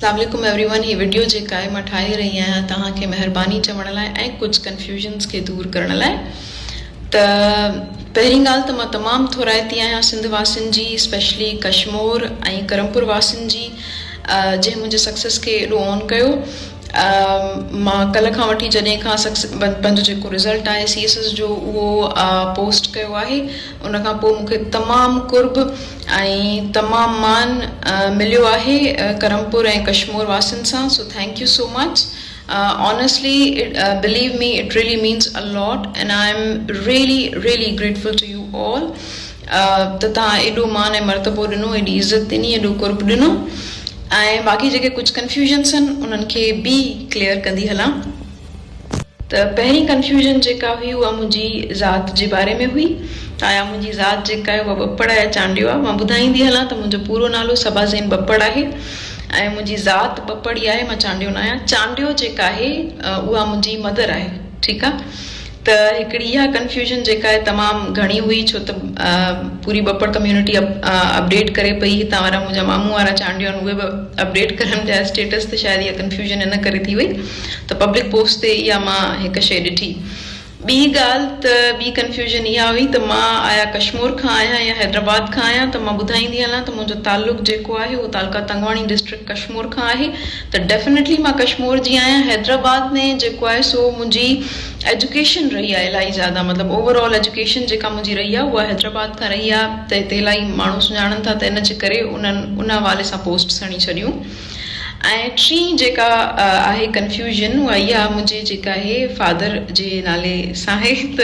अस्सलामुअलैकुम एवरीवन। ही वीडियो जेका आहे मां ठाहे रही आहियां तव्हांखे महिरबानी चवण लाइ ऐं कुझु कंफ्यूजन्स खे दूर करण लाइ। त पहिरीं ॻाल्हि त मां तमामु थोराइती आहियां सिंध वासियुनि जी, स्पेशली कश्मीर ऐं करमपुर वासियुनि जी, जंहिं मुंहिंजे सक्सेस खे एॾो ऑन कयो। मां कल्ह खां वठी जॾहिं खां पंहिंजो जेको रिज़ल्ट आहे CSS जो उहो पोस्ट कयो आहे, उन खां पोइ मूंखे तमामु कुर्ब ऐं तमामु मान मिलियो आहे करमपुर ऐं कश्मीर वासियुनि सां। So thank you so much. Honestly, believe me, it really means a lot and I'm really grateful to you all. त तव्हां एॾो मान ऐं मर्तबो ॾिनो, एॾी इज़त ॾिनी, एॾो कुर्ब ॾिनो। ऐं बाक़ी जेके कुझु कंफ्यूजन्स आहिनि उन्हनि खे बि क्लियर कंदी हलां। त पहिरीं कंफ्यूजन जेका हुई उहा मुंहिंजी ज़ात जे बारे में हुई। आया मुंहिंजी ज़ात जेका आहे उहा बप्पड़ या चांडियो आहे। मां ॿुधाईंदी हलां त मुंहिंजो पूरो नालो सबा ज़ैन बप्पड़ आहे ऐं मुंहिंजी ज़ात बप्पड़ ई आहे, मां चांडियो न आहियां। चांडियो जेका आहे उहा मुंहिंजी मदर आहे, ठीकु आहे। त हिकिड़ी इहा कंफ्यूजन जेका आहे तमामु घणी हुई, छो त पूरी बप्पड़ कम्यूनिटी अपडेट करे पई। हितां वारा मुंहिंजा मामू वारा चांडियो आहिनि, उहे बि अपडेट करण जा स्टेटस ते शायदि इहा कंफ्यूजन इन करे थी वई त पब्लिक पोस्ट ते इहा मां हिकु शइ ॾिठी। ॿी ॻाल्हि त ॿी कंफ्यूजन इहा हुई त मां आया कश्मीर खां आहियां या हैदराबाद खां आहियां। त मां ॿुधाईंदी हलां त मुंहिंजो तालुक़ु जेको आहे उहो तालका तंगवाणी डिस्ट्रिक्ट कश्मीर खां आहे। त डेफिनेटली मां कश्मीर जी आहियां। हैदराबाद में जेको आहे सो मुंहिंजी एजुकेशन रही आहे इलाही ज़्यादा, मतिलबु ओवरऑल एजुकेशन जेका मुंहिंजी रही आहे उहा हैदराबाद खां रही आहे। त हिते इलाही माण्हू सुञाणनि था, त इन जे करे उन हवाले सां पोस्ट हणी छॾियूं। ऐं टी जेका आहे कंफ्यूजन उहा इहा मुंहिंजे जेका आहे फादर जे नाले सां आहे। त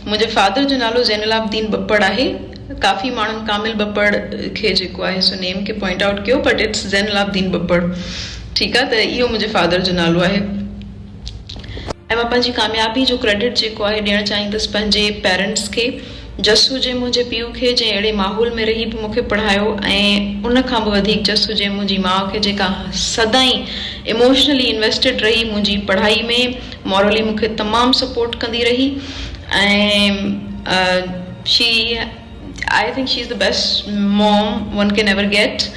मुंहिंजे फादर जो नालो ज़ैनुलाब्दीन बप्पड़ आहे। काफ़ी माण्हुनि कामिल बप्पड़ खे जेको आहे सो नेम खे पॉइंट आउट कयो, बट इट्स ज़ैनुलाब्दीन बप्पड़, ठीकु आहे। त इहो मुंहिंजे फादर जो नालो आहे। ऐं मां पंहिंजी कामयाबी जो क्रेडिट जेको आहे ॾियणु चाहींदसि पंहिंजे पेरेंट्स खे। जस हुजे मुंहिंजे पीउ खे, जंहिं अहिड़े माहौल में रही बि मूंखे पढ़ायो, ऐं उन खां बि वधीक जस हुजे मुंहिंजी माउ खे, जेका सदाई इमोशनली इन्वेस्टेड रही मुंहिंजी पढ़ाई में, मॉरली मूंखे तमामु सपोर्ट कंदी रही। ऐं I think she is the best mom one can ever get.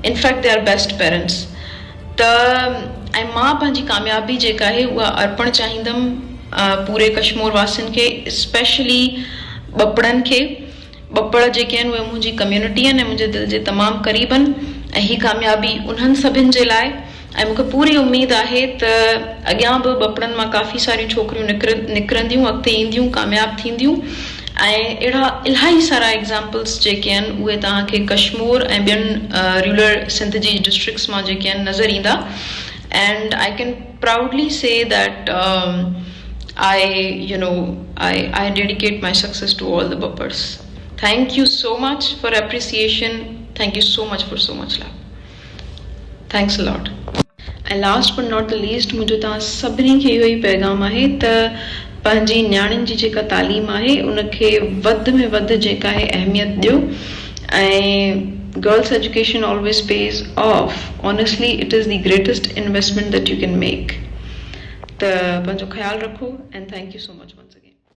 In fact, they are best parents. त ऐं मां पंहिंजी कामयाबी जेका आहे उहा अर्पणु चाहींदमि पूरे कश्मीर वासियुनि खे, स्पेशली बप्पड़नि खे। बप्पड़ जेके आहिनि उहे मुंहिंजी कम्यूनिटी आहिनि ऐं मुंहिंजे दिलि जे तमामु क़रीब आहिनि, ऐं हीअ कामयाबी उन्हनि सभिनि जे लाइ। ऐं मूंखे पूरी उमेदु आहे त अॻियां बि बप्पड़नि मां काफ़ी सारियूं छोकिरियूं निकिरंदियूं, अॻिते ईंदियूं, कामयाबु थींदियूं। ऐं अहिड़ा इलाही सारा एग्ज़ाम्पल्स जेके आहिनि उहे तव्हांखे कश्मीर ऐं ॿियनि रूरल सिंध जी डिस्ट्रिक्ट्स मां जेके आहिनि नज़र ईंदा। And I can proudly say that I dedicate my success to all the Bappads. Thank you so much for appreciation. Thank you so much for so much love. Thanks a lot. And last but not the least, मुंहिंजो तव्हां सभिनी खे इहो ई पैगाम आहे त पंहिंजी न्याणियुनि जी जेका तालीम आहे उनखे वधि में वधि जेका आहे अहमियत ॾियो। ऐं girls education always pays off. Honestly, it is the greatest investment that you can make. त पंहिंजो ख्यालु रखो, and thank you so much.